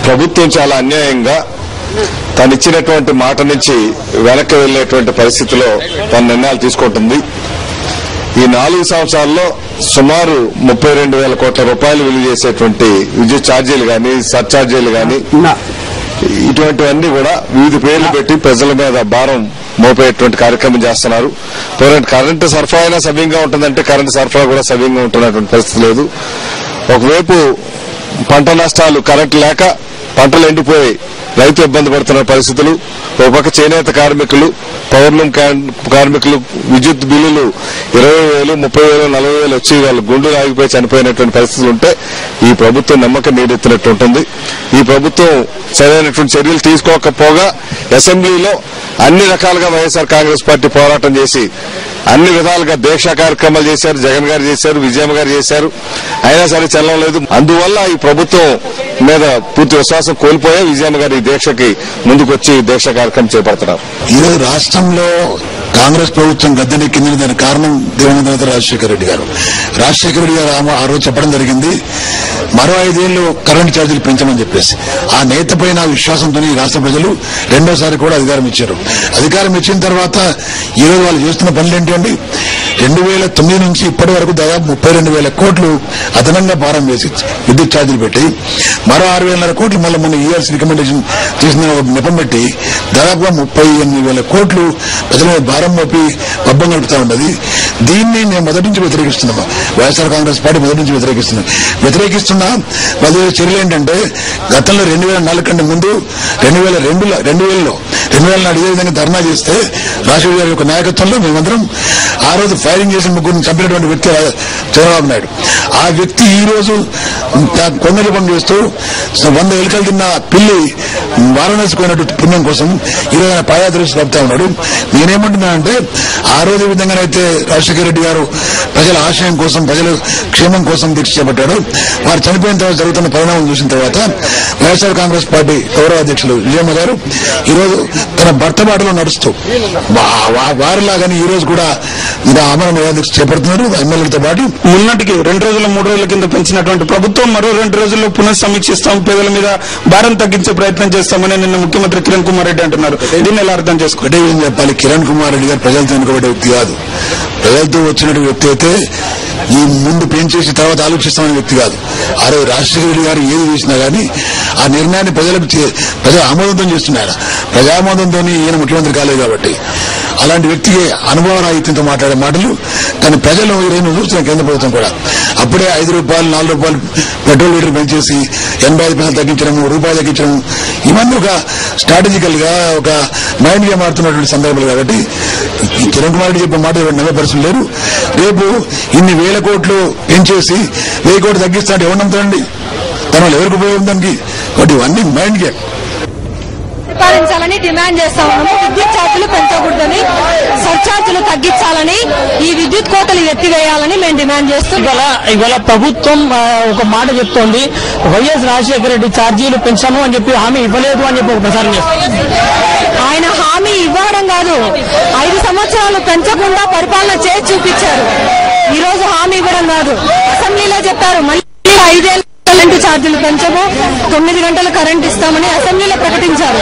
ప్రభుత్వం చాలా అన్యాయంగా తనిచ్చినటువంటి మాట నుంచి వెనక్కి వెళ్లేటువంటి పరిస్థితిలో తన నిర్ణయాలు తీసుకుంటుంది. ఈ 4 సంవత్సరాల్లో సుమారు 32,000 కోట్ల రూపాయలు విలువ చేసేటువంటి విద్యుత్ ఛార్జీలు గాని, సర్ఛార్జీలు గాని ఇటువంటివన్నీ కూడా వివిధ పేర్లు పెట్టి ప్రజల మీద భారం మోపేటువంటి కార్యక్రమం చేస్తున్నారు. కరెంటు సరఫరా అయినా సవ్యంగా ఉంటుందంటే కరెంటు సరఫరా కూడా సవ్యంగా ఉంటున్నటువంటి పరిస్థితి లేదు. ఒకవైపు పంట నష్టాలు, కరెంటు లేక పంటలు ఎండిపోయి రైతు ఇబ్బంది పడుతున్న పరిస్థితులు, ఒక పక్క చేనేత కార్మికులు, పౌర్ణం కార్మికులు విద్యుత్ బిల్లులు 20,000, 30,000, 40,000 వచ్చి వాళ్ళు గుండెలు ఆగిపోయి చనిపోయినటువంటి పరిస్థితులు ఉంటే ఈ ప్రభుత్వం నమ్మకం నీడెత్తినట్టు ఉంటుంది. ఈ ప్రభుత్వం సరైనటువంటి చర్యలు తీసుకోకపోగా అసెంబ్లీలో అన్ని రకాలుగా వైఎస్ఆర్ కాంగ్రెస్ పార్టీ పోరాటం చేసి అన్ని విధాలుగా దీక్షా కార్యక్రమాలు చేశారు. జగన్ గారు చేశారు, విజయమ్మ గారు చేశారు, అయినా సరే చల్లడం లేదు. అందువల్ల ఈ ప్రభుత్వం మీద పూర్తి విశ్వాసం కోల్పోయే విజయమ్మ గారు ఈ దీక్షకి ముందుకొచ్చి దీక్షా కార్యక్రమం చేపడుతున్నారు. ఈరోజు రాష్ట్రంలో కాంగ్రెస్ ప్రభుత్వం గద్దెనెక్కిందని దానికి కారణం దివంగత రాజశేఖర రెడ్డి గారు. రాజశేఖర రెడ్డి గారు ఆ రోజు చెప్పడం జరిగింది, మరో 5 ఏళ్లు కరెంటు ఛార్జీలు పెంచమని చెప్పేసి. ఆ నేత పైన విశ్వాసంతో ఈ రాష్ట్ర ప్రజలు రెండోసారి కూడా అధికారం ఇచ్చారు. అధికారం ఇచ్చిన తర్వాత ఈరోజు వాళ్ళు చేస్తున్న పనులు ఏంటండి? 2009 నుంచి ఇప్పటి వరకు దాదాపు 32,000 కోట్లు అదనంగా భారం వేసి విద్యుత్ ఛార్జీలు పెట్టి మరో 6,500 కోట్లు మళ్ళీ మన ఇయర్స్ రికమెండేషన్ చేసిన నెపం పెట్టి దాదాపుగా 38,000 కోట్లు ప్రజల మీద భారం మోపి పబ్బం గడుపుతా ఉన్నది. దీన్ని మేము మొదటి నుంచి వ్యతిరేకిస్తున్నాము. వైఎస్ఆర్ కాంగ్రెస్ పార్టీ మొదటి నుంచి వ్యతిరేకిస్తున్నా పది చర్యలు ఏంటంటే, గతంలో 2004 కంటే ముందు 2000లో ఇదే విధంగా ధర్నా చేస్తే రాజశేఖర గారి యొక్క నాయకత్వంలో మేమందరం ఆ రోజు ఫైరింగ్ చేసి ముగ్గురిని చంపినటువంటి వ్యక్తి చంద్రబాబు నాయుడు. ఆ వ్యక్తి ఈ రోజు కొంగలి పని చేస్తూ 100 ఎలుకలు తిన్న పిల్లి వారణాసి పోయినటువంటి పుణ్యం కోసం ఈరోజు ఆయన పాదయాత్ర చెప్తా ఉన్నాడు. నేనేమంటున్నానంటే, ఆ రోజు ఈ విధంగానైతే రాజశేఖర రెడ్డి గారు ప్రజల ఆశయం కోసం, ప్రజల క్షేమం కోసం దీక్ష చేపట్టాడు. వారు చనిపోయిన తర్వాత జరుగుతున్న పరిణామం చూసిన తర్వాత వైఎస్ఆర్ కాంగ్రెస్ పార్టీ గౌరవ అధ్యక్షులు విజయమ్మ గారు ఈరోజు తన భర్త బాటలో నడుస్తూ వారిలాగానే ఈ రోజు కూడా ఆమరణ నిరాదీక్ష చేపడుతున్నారు. ఎమ్మెల్యేలతో పాటు మున్నటికి 2 రోజుల 3 రోజుల కింద పెంచినటువంటి ప్రభుత్వం మరో 2 రోజుల్లో పునఃసమీక్షిస్తాం, పేదల మీద భారం తగ్గించే ప్రయత్నం చేస్తామని నిన్న ముఖ్యమంత్రి కిరణ్ కుమార్ రెడ్డి అంటున్నారు. దీన్ని ఎలా అర్థం చేసుకోండి? ఏం చెప్పాలి, కిరణ్ కుమార్ రెడ్డి గారు ప్రజలతో ఎన్నుకోబడే వ్యక్తి కాదు. ప్రజలతో వచ్చినటువంటి వ్యక్తి అయితే ఈ ముందు పెంచేసి తర్వాత ఆలోచిస్తామనే వ్యక్తి కాదు. ఆ రోజు రాజశేఖర రెడ్డి గారు ఏది చేసినా గానీ ఆ నిర్ణయాన్ని ప్రజలు ఆమోదంతో చేస్తున్నారు. ప్రజామోదంతో ఈయన ముఖ్యమంత్రి కాలేదు కాబట్టి అలాంటి వ్యక్తికి అనుభవ రాహిత్యంతో మాట్లాడే మాటలు. కానీ ప్రజలు ఈరోజు చూస్తున్న కేంద్ర ప్రభుత్వం కూడా అప్పుడే 5 రూపాయలు 4 రూపాయలు పెట్రోల్ లీటర్ పెంచేసి 85% తగ్గించడం, రూపాయలు తగ్గించడం, ఇవన్నీ ఒక స్ట్రాటజికల్ గా ఒక మైండ్ గా మారుతున్నటువంటి సందర్భాలు. కాబట్టి ఈ కిరణ్ కుమార్ రెడ్డి చెప్పే మాట నమ్మే పరిస్థితులు లేరు. రేపు ఇన్ని 1,000 కోట్లు పెంచేసి 1,000 కోట్లు తగ్గిస్తాడు ఎవరు నమ్ముతారండి? దానివల్ల ఎవరికి ఉపయోగం దానికి? కాబట్టి ఇవన్నీ మైండ్ గేమ్. పరిపాలించాలని డిమాండ్ చేస్తా ఉన్నాము. విద్యుత్ ఛార్జీలు పెంచకూడదని, సర్ఛార్జీలు తగ్గించాలని, ఈ విద్యుత్ కోతలు ఎత్తివేయాలని మేము డిమాండ్ చేస్తున్నాం. ఇవాళ ప్రభుత్వం ఒక మాట చెప్తోంది, వైఎస్ రాజశేఖర రెడ్డి ఛార్జీలు పెంచాము అని చెప్పి హామీ ఇవ్వలేదు అని చెప్పి ఒక ప్రచారం చేస్తారు. ఆయన హామీ ఇవ్వడం కాదు, 5 సంవత్సరాలు పెంచకుండా పరిపాలన చేసి చూపించారు. ఈ రోజు హామీ ఇవ్వడం కాదు, అసెంబ్లీలో చెప్పారు మళ్ళీ 5 ఏళ్ళు కరెంటు ఛార్జీలు పెంచము, 9 గంటలు కరెంట్ ఇస్తామని అసెంబ్లీలో ప్రకటించారు.